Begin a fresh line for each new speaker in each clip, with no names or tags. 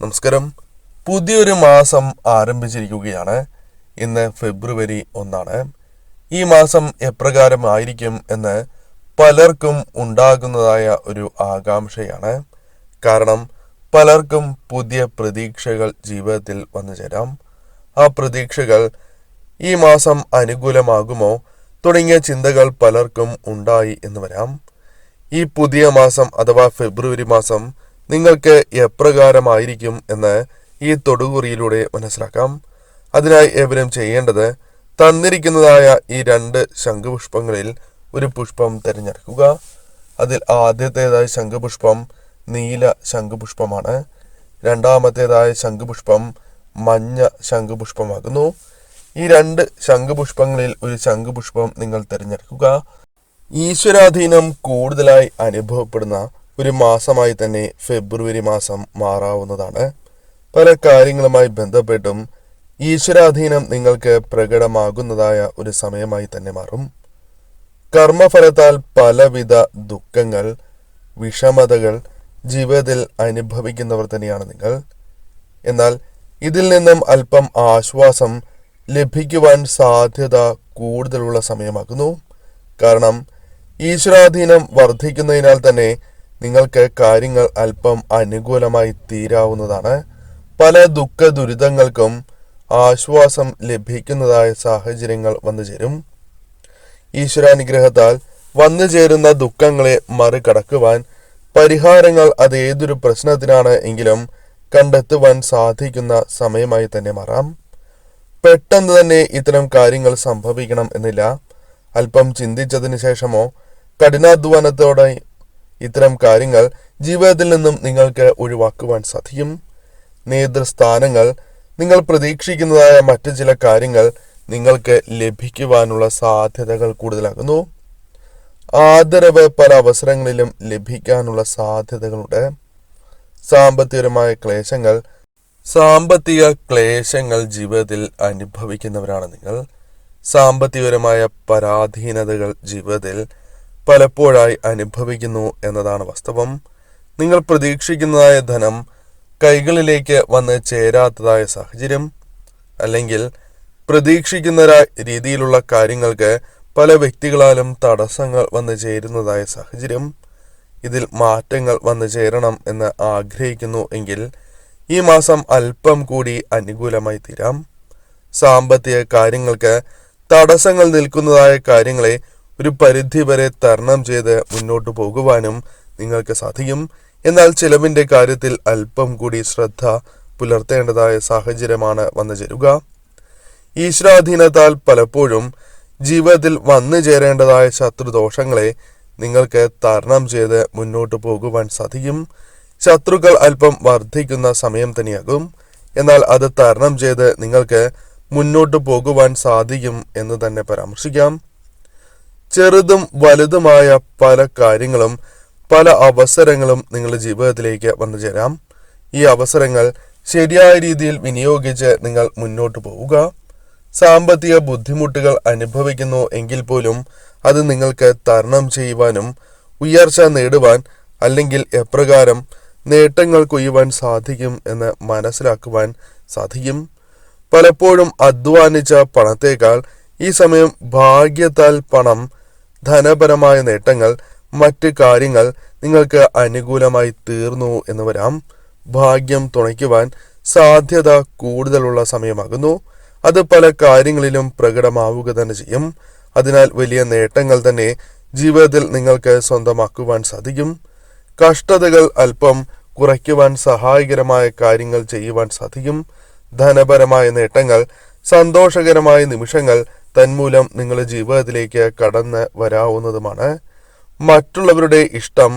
നമസ്കാരം. പുതിയൊരു മാസം ആരംഭിച്ചിരിക്കുകയാണ്. ഇന്ന് ഫെബ്രുവരി 1. ഈ മാസം എപ്രകാരമായിരിക്കും എന്ന് പലർക്കും ഉണ്ടാകുന്നതായ ഒരു ആകാംക്ഷയാണ്. കാരണം പലർക്കും പുതിയ പ്രതീക്ഷകൾ ജീവിതത്തിൽ വന്നു ചേരാം. ആ പ്രതീക്ഷകൾ ഈ മാസം അനുകൂലമാകുമോ തുടങ്ങിയ ചിന്തകൾ പലർക്കും ഉണ്ടായി എന്ന് വരാം. ഈ പുതിയ മാസം അഥവാ ഫെബ്രുവരി മാസം നിങ്ങൾക്ക് എപ്രകാരമായിരിക്കും എന്ന് ഈ തൊടുകുറിയിലൂടെ മനസ്സിലാക്കാം. അതിനായി എവരും ചെയ്യേണ്ടത് തന്നിരിക്കുന്നതായ ഈ 2 ശംഖുപുഷ്പങ്ങളിൽ ഒരു പുഷ്പം തിരഞ്ഞെടുക്കുക. അതിൽ ആദ്യത്തേതായ ശംഖുപുഷ്പം നീല ശംഖുപുഷ്പമാണ്. രണ്ടാമത്തേതായ ശംഖുപുഷ്പം മഞ്ഞ ശംഖുപുഷ്പമാകുന്നു. ഈ 2 ശംഖുപുഷ്പങ്ങളിൽ ഒരു ശംഖുപുഷ്പം നിങ്ങൾ തിരഞ്ഞെടുക്കുക. ഈശ്വരാധീനം കൂടുതലായി അനുഭവപ്പെടുന്ന ഒരു മാസമായി തന്നെ ഫെബ്രുവരി മാസം മാറാവുന്നതാണ്. പല കാര്യങ്ങളുമായി ബന്ധപ്പെട്ടും ഈശ്വരാധീനം നിങ്ങൾക്ക് പ്രകടമാകുന്നതായ ഒരു സമയമായി തന്നെ മാറും. കർമ്മഫലത്താൽ പലവിധ ദുഃഖങ്ങൾ, വിഷമതകൾ ജീവിതത്തിൽ അനുഭവിക്കുന്നവർ തന്നെയാണ് നിങ്ങൾ. എന്നാൽ ഇതിൽ നിന്നും അല്പം ആശ്വാസം ലഭിക്കുവാൻ സാധ്യത കൂടുതലുള്ള സമയമാകുന്നു. കാരണം ഈശ്വരാധീനം വർദ്ധിക്കുന്നതിനാൽ തന്നെ നിങ്ങൾക്ക് കാര്യങ്ങൾ അല്പം അനുകൂലമായി തീരാവുന്നതാണ്. പല ദുഃഖ ദുരിതങ്ങൾക്കും ആശ്വാസം ലഭിക്കുന്നതായ സാഹചര്യങ്ങൾ വന്നു ചേരും. ഈശ്വരാനുഗ്രഹത്താൽ വന്നു ചേരുന്ന ദുഃഖങ്ങളെ മറികടക്കുവാൻ പരിഹാരങ്ങൾ അത് ഏതൊരു പ്രശ്നത്തിനാണ് എങ്കിലും കണ്ടെത്തുവാൻ സാധിക്കുന്ന സമയമായി തന്നെ മാറാം. പെട്ടെന്ന് തന്നെ ഇത്തരം കാര്യങ്ങൾ സംഭവിക്കണം എന്നില്ല. അല്പം ചിന്തിച്ചതിന് ശേഷമോ കഠിനാധ്വാനത്തോടെ ഇത്തരം കാര്യങ്ങൾ ജീവിതത്തിൽ നിന്നും നിങ്ങൾക്ക് ഒഴിവാക്കുവാൻ സാധിക്കും. നേതൃസ്ഥാനങ്ങൾ, നിങ്ങൾ പ്രതീക്ഷിക്കുന്നതായ മറ്റു ചില കാര്യങ്ങൾ നിങ്ങൾക്ക് ലഭിക്കുവാനുള്ള സാധ്യതകൾ കൂടുതലാകുന്നു. ആദരവ് പല അവസരങ്ങളിലും ലഭിക്കാനുള്ള സാധ്യതകളുണ്ട്. സാമ്പത്തിക ക്ലേശങ്ങൾ ജീവിതത്തിൽ അനുഭവിക്കുന്നവരാണ് നിങ്ങൾ. സാമ്പത്തികപരമായ പരാധീനതകൾ ജീവിതത്തിൽ പലപ്പോഴായി അനുഭവിക്കുന്നു എന്നതാണ് വാസ്തവം. നിങ്ങൾ പ്രതീക്ഷിക്കുന്നതായ ധനം കൈകളിലേക്ക് വന്ന് ചേരാത്തതായ സാഹചര്യം, അല്ലെങ്കിൽ പ്രതീക്ഷിക്കുന്ന രീതിയിലുള്ള കാര്യങ്ങൾക്ക് പല വ്യക്തികളാലും തടസ്സങ്ങൾ വന്നു ചേരുന്നതായ സാഹചര്യം. ഇതിൽ മാറ്റങ്ങൾ വന്നു ചേരണം എന്ന് ആഗ്രഹിക്കുന്നു എങ്കിൽ ഈ മാസം അല്പം കൂടി അനുകൂലമായി തീരാം. സാമ്പത്തിക കാര്യങ്ങൾക്ക് തടസ്സങ്ങൾ നിൽക്കുന്നതായ കാര്യങ്ങളെ ഒരു പരിധി വരെ തരണം ചെയ്ത് മുന്നോട്ട് പോകുവാനും നിങ്ങൾക്ക് സാധിക്കും. എന്നാൽ ചിലവിൻ്റെ കാര്യത്തിൽ അല്പം കൂടി ശ്രദ്ധ പുലർത്തേണ്ടതായ സാഹചര്യമാണ് വന്നു ചേരുക. ഈശ്വരാധീനത്താൽ പലപ്പോഴും ജീവിതത്തിൽ വന്നു ചേരേണ്ടതായ ശത്രുദോഷങ്ങളെ നിങ്ങൾക്ക് തരണം ചെയ്ത് മുന്നോട്ട് പോകുവാൻ സാധിക്കും. ശത്രുക്കൾ അല്പം വർദ്ധിക്കുന്ന സമയം തന്നെയാകും. എന്നാൽ അത് തരണം ചെയ്ത് നിങ്ങൾക്ക് മുന്നോട്ട് പോകുവാൻ സാധിക്കും എന്ന് തന്നെ പരാമർശിക്കാം. ചെറുതും വലുതുമായ പല കാര്യങ്ങളും, പല അവസരങ്ങളും നിങ്ങളുടെ ജീവിതത്തിലേക്ക് വന്നു ചേരാം. ഈ അവസരങ്ങൾ ശരിയായ രീതിയിൽ വിനിയോഗിച്ച് നിങ്ങൾ മുന്നോട്ട് പോവുക. സാമ്പത്തിക ബുദ്ധിമുട്ടുകൾ അനുഭവിക്കുന്നു എങ്കിൽ പോലും അത് നിങ്ങൾക്ക് തരണം ചെയ്യുവാനും ഉയർച്ച നേടുവാൻ, അല്ലെങ്കിൽ എപ്രകാരം നേട്ടങ്ങൾ കൊയ്യുവാൻ സാധിക്കും എന്ന് മനസ്സിലാക്കുവാൻ സാധിക്കും. പലപ്പോഴും അധ്വാനിച്ച പണത്തേക്കാൾ ഈ സമയം ഭാഗ്യത്താൽ പണം, ധനപരമായ നേട്ടങ്ങൾ, മറ്റ് കാര്യങ്ങൾ നിങ്ങൾക്ക് അനുകൂലമായി തീർന്നു എന്ന് വരാം. ഭാഗ്യം തുണയ്ക്കുവാൻ സാധ്യത കൂടുതലുള്ള സമയമാകുന്നു. അത് പല കാര്യങ്ങളിലും പ്രകടമാവുക തന്നെ ചെയ്യും. അതിനാൽ വലിയ നേട്ടങ്ങൾ തന്നെ ജീവിതത്തിൽ നിങ്ങൾക്ക് സ്വന്തമാക്കുവാൻ സാധിക്കും. കഷ്ടതകൾ അല്പം കുറയ്ക്കുവാൻ സഹായകരമായ കാര്യങ്ങൾ ചെയ്യുവാൻ സാധിക്കും. ധനപരമായ നേട്ടങ്ങൾ, സന്തോഷകരമായ നിമിഷങ്ങൾ തന്മൂലം നിങ്ങളുടെ ജീവിതത്തിലേക്ക് കടന്ന് വരാവുന്നതുമാണ്. മറ്റുള്ളവരുടെ ഇഷ്ടം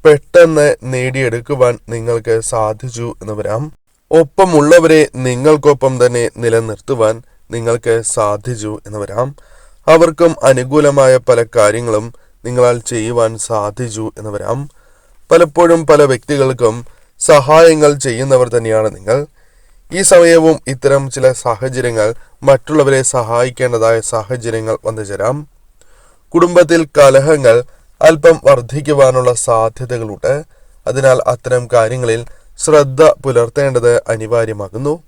പെട്ടെന്ന് നേടിയെടുക്കുവാൻ നിങ്ങൾക്ക് സാധിച്ചു എന്ന് വരാം. ഒപ്പമുള്ളവരെ നിങ്ങൾക്കൊപ്പം തന്നെ നിലനിർത്തുവാൻ നിങ്ങൾക്ക് സാധിച്ചു എന്ന് വരാം. അവർക്കും അനുകൂലമായ പല കാര്യങ്ങളും നിങ്ങളാൽ ചെയ്യുവാൻ സാധിച്ചു എന്ന് വരാം. പലപ്പോഴും പല വ്യക്തികൾക്കും സഹായങ്ങൾ ചെയ്യുന്നവർ തന്നെയാണ് നിങ്ങൾ. ഈ സമയവും ഇത്തരം ചില സാഹചര്യങ്ങൾ, മറ്റുള്ളവരെ സഹായിക്കേണ്ടതായ സാഹചര്യങ്ങൾ വന്നു ചേരാം. കുടുംബത്തിൽ കലഹങ്ങൾ അല്പം വർദ്ധിക്കുവാനുള്ള സാധ്യതകളുണ്ട്. അതിനാൽ അത്തരം കാര്യങ്ങളിൽ ശ്രദ്ധ പുലർത്തേണ്ടത് അനിവാര്യമാകുന്നു.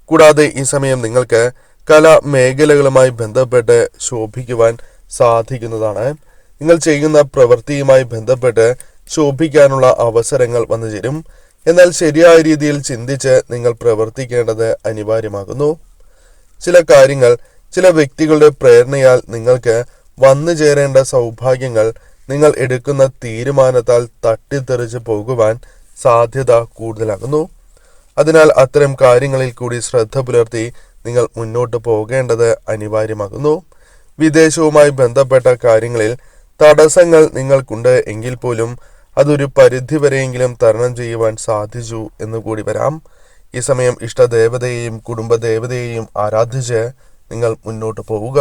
കൂടാതെ ഈ സമയം നിങ്ങൾക്ക് കലാ മേഖലകളുമായി ബന്ധപ്പെട്ട് ശോഭിക്കുവാൻ സാധിക്കുന്നതാണ്. നിങ്ങൾ ചെയ്യുന്ന പ്രവൃത്തിയുമായി ബന്ധപ്പെട്ട് ശോഭിക്കാനുള്ള അവസരങ്ങൾ വന്നു ചേരും. എന്നാൽ ശരിയായ രീതിയിൽ ചിന്തിച്ച് നിങ്ങൾ പ്രവർത്തിക്കേണ്ടത് അനിവാര്യമാകുന്നു. ചില കാര്യങ്ങൾ, ചില വ്യക്തികളുടെ പ്രേരണയാൽ നിങ്ങൾക്ക് വന്നു ചേരേണ്ട സൗഭാഗ്യങ്ങൾ നിങ്ങൾ എടുക്കുന്ന തീരുമാനത്താൽ തട്ടിത്തെറിച്ച് പോകുവാൻ സാധ്യത കൂടുതലാകുന്നു. അതിനാൽ അത്തരം കാര്യങ്ങളിൽ കൂടി ശ്രദ്ധ പുലർത്തി നിങ്ങൾ മുന്നോട്ട് പോകേണ്ടത് അനിവാര്യമാകുന്നു. വിദേശവുമായി ബന്ധപ്പെട്ട കാര്യങ്ങളിൽ തടസ്സങ്ങൾ നിങ്ങൾക്കുണ്ട് എങ്കിൽ പോലും അതൊരു പരിധിവരെയെങ്കിലും തരണം ചെയ്യുവാൻ സാധിച്ചു എന്നുകൂടി വരാം. ഈ സമയം ഇഷ്ടദേവതയെയും കുടുംബദേവതയെയും ആരാധിച്ച് നിങ്ങൾ മുന്നോട്ട് പോവുക.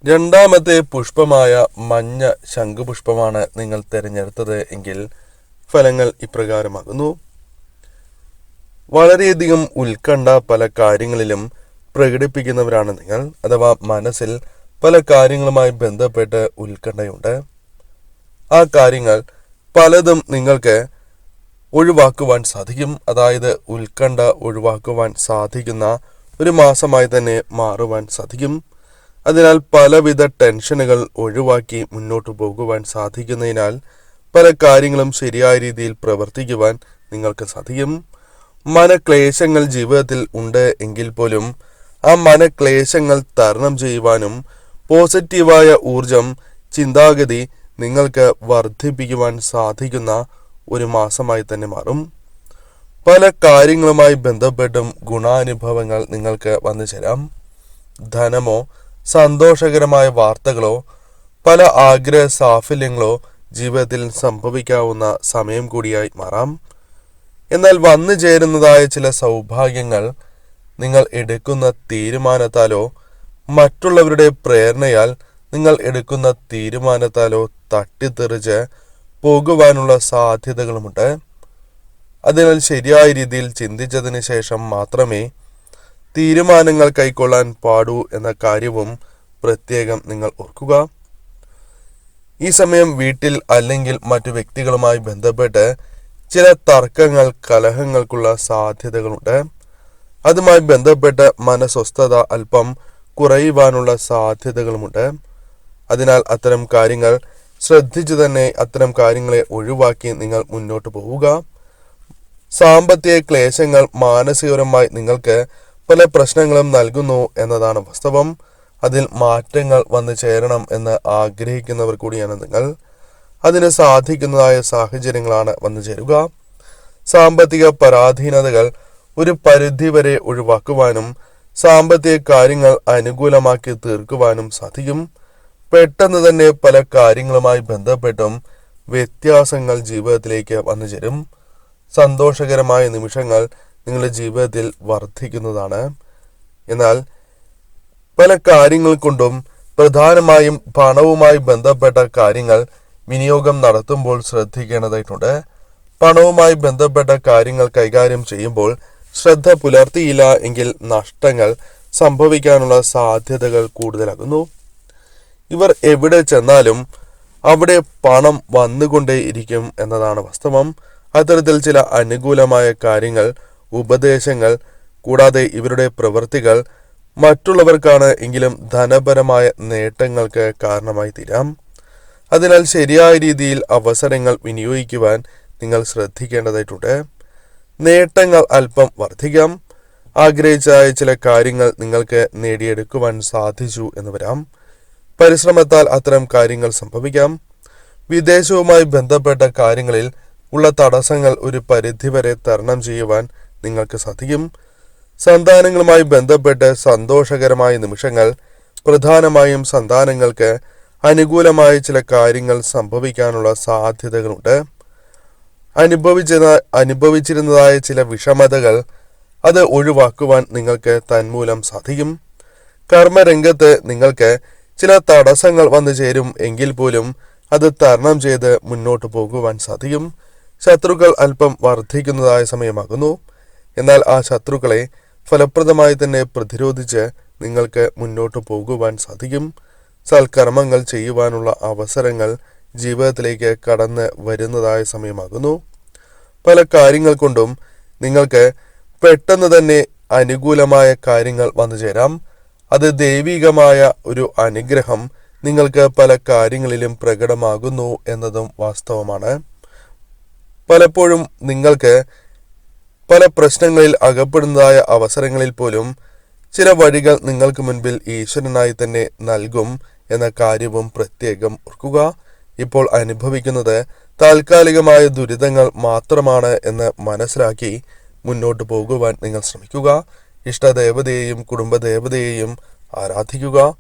രണ്ടാമത്തെ പുഷ്പമായ മഞ്ഞ ശംഖുപുഷ്പമാണ് നിങ്ങൾ തിരഞ്ഞെടുത്തത് എങ്കിൽ ഫലങ്ങൾ ഇപ്രകാരമാകുന്നു. വളരെയധികം ഉത്കണ്ഠ പല കാര്യങ്ങളിലും പ്രകടിപ്പിക്കുന്നവരാണ് നിങ്ങൾ, അഥവാ മനസ്സിൽ പല കാര്യങ്ങളുമായി ബന്ധപ്പെട്ട് ഉത്കണ്ഠയുണ്ട്. ആ കാര്യങ്ങൾ പലതും നിങ്ങൾക്ക് ഒഴിവാക്കുവാൻ സാധിക്കും. അതായത് ഉത്കണ്ഠ ഒഴിവാക്കുവാൻ സാധിക്കുന്ന ഒരു മാസമായി തന്നെ മാറുവാൻ സാധിക്കും. അതിനാൽ പലവിധ ടെൻഷനുകൾ ഒഴിവാക്കി മുന്നോട്ട് പോകുവാൻ സാധിക്കുന്നതിനാൽ പല കാര്യങ്ങളും ശരിയായ രീതിയിൽ പ്രവർത്തിക്കുവാൻ നിങ്ങൾക്ക് സാധിക്കും. മനക്ലേശങ്ങൾ ജീവിതത്തിൽ ഉണ്ട് എങ്കിൽ പോലും ആ മനക്ലേശങ്ങൾ തരണം ചെയ്യുവാനും പോസിറ്റീവായ ഊർജം, ചിന്താഗതി നിങ്ങൾക്ക് വർദ്ധിപ്പിക്കുവാൻ സാധിക്കുന്ന ഒരു മാസമായി തന്നെ മാറും. പല കാര്യങ്ങളുമായി ബന്ധപ്പെട്ടും ഗുണാനുഭവങ്ങൾ നിങ്ങൾക്ക് വന്നു ചേരാം. ധനമോ സന്തോഷകരമായ വാർത്തകളോ പല ആഗ്രഹ സാഫല്യങ്ങളോ ജീവിതത്തിൽ സംഭവിക്കാവുന്ന സമയം കൂടിയായി മാറാം. എന്നാൽ വന്നു ചേരുന്നതായ ചില സൗഭാഗ്യങ്ങൾ നിങ്ങൾ എടുക്കുന്ന തീരുമാനത്താലോ മറ്റുള്ളവരുടെ പ്രേരണയാൽ നിങ്ങൾ എടുക്കുന്ന തീരുമാനത്താലോ തട്ടിത്തെറിച്ച് പോകുവാനുള്ള സാധ്യതകളുമുണ്ട്. അതിനാൽ ശരിയായ രീതിയിൽ ചിന്തിച്ചതിന് ശേഷം മാത്രമേ തീരുമാനങ്ങൾ കൈക്കൊള്ളാൻ പാടൂ എന്ന കാര്യവും പ്രത്യേകം നിങ്ങൾ ഓർക്കുക. ഈ സമയം വീട്ടിൽ അല്ലെങ്കിൽ മറ്റു വ്യക്തികളുമായി ബന്ധപ്പെട്ട് ചില തർക്കങ്ങൾ, കലഹങ്ങൾക്കുള്ള സാധ്യതകളുണ്ട്. അതുമായി ബന്ധപ്പെട്ട് മനസ്വസ്ഥത അല്പം കുറയുവാനുള്ള സാധ്യതകളുമുണ്ട്. അതിനാൽ അത്തരം കാര്യങ്ങൾ ശ്രദ്ധിച്ചു തന്നെ അത്തരം കാര്യങ്ങളെ ഒഴിവാക്കി നിങ്ങൾ മുന്നോട്ട് പോവുക. സാമ്പത്തിക ക്ലേശങ്ങൾ മാനസികപരമായി നിങ്ങൾക്ക് പല പ്രശ്നങ്ങളും നൽകുന്നു എന്നതാണ് വാസ്തവം. അതിൽ മാറ്റങ്ങൾ വന്നു ചേരണം എന്ന് ആഗ്രഹിക്കുന്നവർ കൂടിയാണ് നിങ്ങൾ. അതിന് സാധിക്കുന്നതായ സാഹചര്യങ്ങളാണ് വന്നു ചേരുക. സാമ്പത്തിക പരാധീനതകൾ ഒരു പരിധിവരെ ഒഴിവാക്കുവാനും സാമ്പത്തിക കാര്യങ്ങൾ അനുകൂലമാക്കി തീർക്കുവാനും സാധിക്കും. പെട്ടെന്ന് തന്നെ പല കാര്യങ്ങളുമായി ബന്ധപ്പെട്ടും വ്യത്യാസങ്ങൾ ജീവിതത്തിലേക്ക് വന്നു ചേരും. സന്തോഷകരമായ നിമിഷങ്ങൾ നിങ്ങളുടെ ജീവിതത്തിൽ വർദ്ധിക്കുന്നതാണ്. എന്നാൽ പല കാര്യങ്ങൾ കൊണ്ടും പ്രധാനമായും പണവുമായി ബന്ധപ്പെട്ട കാര്യങ്ങൾ വിനിയോഗം നടത്തുമ്പോൾ ശ്രദ്ധിക്കേണ്ടതായിട്ടുണ്ട്. പണവുമായി ബന്ധപ്പെട്ട കാര്യങ്ങൾ കൈകാര്യം ചെയ്യുമ്പോൾ ശ്രദ്ധ പുലർത്തിയില്ല എങ്കിൽ നഷ്ടങ്ങൾ സംഭവിക്കാനുള്ള സാധ്യതകൾ കൂടുതലാകുന്നു. ഇവർ എവിടെ ചെന്നാലും അവിടെ പണം വന്നുകൊണ്ടേയിരിക്കും എന്നതാണ് വാസ്തവം. അത്തരത്തിൽ ചില അനുകൂലമായ കാര്യങ്ങൾ, ഉപദേശങ്ങൾ, കൂടാതെ ഇവരുടെ പ്രവൃത്തികൾ മറ്റുള്ളവർക്കാണ് എങ്കിലും ധനപരമായ നേട്ടങ്ങൾക്ക് കാരണമായി തീരാം. അതിനാൽ ശരിയായ രീതിയിൽ അവസരങ്ങൾ വിനിയോഗിക്കുവാൻ നിങ്ങൾ ശ്രദ്ധിക്കേണ്ടതായിട്ടുണ്ട്. നേട്ടങ്ങൾ അല്പം വർദ്ധിക്കാം. ആഗ്രഹിച്ച ചില കാര്യങ്ങൾ നിങ്ങൾക്ക് നേടിയെടുക്കുവാൻ സാധിച്ചു എന്ന് വരാം. പരിശ്രമത്താൽ അത്തരം കാര്യങ്ങൾ സംഭവിക്കാം. വിദേശവുമായി ബന്ധപ്പെട്ട കാര്യങ്ങളിൽ ഉള്ള തടസ്സങ്ങൾ ഒരു പരിധിവരെ തരണം ചെയ്യുവാൻ നിങ്ങൾക്ക് സാധിക്കും. സന്താനങ്ങളുമായി ബന്ധപ്പെട്ട് സന്തോഷകരമായ നിമിഷങ്ങൾ, പ്രധാനമായും സന്താനങ്ങൾക്ക് അനുകൂലമായ ചില കാര്യങ്ങൾ സംഭവിക്കാനുള്ള സാധ്യതകളുണ്ട്. അനുഭവിച്ചിരുന്നതായ ചില വിഷമതകൾ അത് ഒഴിവാക്കുവാൻ നിങ്ങൾക്ക് തന്മൂലം സാധിക്കും. കർമ്മരംഗത്ത് നിങ്ങൾക്ക് ചില തടസ്സങ്ങൾ വന്നു ചേരും എങ്കിൽ പോലും അത് തരണം ചെയ്ത് മുന്നോട്ട് പോകുവാൻ സാധിക്കും. ശത്രുക്കൾ അല്പം വർദ്ധിക്കുന്നതായ സമയമാകുന്നു. എന്നാൽ ആ ശത്രുക്കളെ ഫലപ്രദമായി തന്നെ പ്രതിരോധിച്ച് നിങ്ങൾക്ക് മുന്നോട്ട് പോകുവാൻ സാധിക്കും. സൽക്കർമ്മങ്ങൾ ചെയ്യുവാനുള്ള അവസരങ്ങൾ ജീവിതത്തിലേക്ക് കടന്ന് വരുന്നതായ സമയമാകുന്നു. പല കാര്യങ്ങൾ കൊണ്ടും നിങ്ങൾക്ക് പെട്ടെന്ന് തന്നെ അനുകൂലമായ കാര്യങ്ങൾ വന്നു ചേരാം. അത് ദൈവികമായ ഒരു അനുഗ്രഹം നിങ്ങൾക്ക് പല കാര്യങ്ങളിലും പ്രകടമാകുന്നു എന്നതും വാസ്തവമാണ്. പലപ്പോഴും നിങ്ങൾക്ക് പല പ്രശ്നങ്ങളിൽ അകപ്പെടുന്നതായ അവസരങ്ങളിൽ പോലും ചില വഴികൾ നിങ്ങൾക്ക് മുൻപിൽ ഈശ്വരനായി തന്നെ നൽകും എന്ന കാര്യവും പ്രത്യേകം ഓർക്കുക. ഇപ്പോൾ അനുഭവിക്കുന്നത് താൽക്കാലികമായ ദുരിതങ്ങൾ മാത്രമാണ് എന്ന് മനസ്സിലാക്കി മുന്നോട്ട് പോകുവാൻ നിങ്ങൾ ശ്രമിക്കുക. ഇഷ്ടദേവതയെയും കുടുംബദേവതയെയും ആരാധിക്കുക.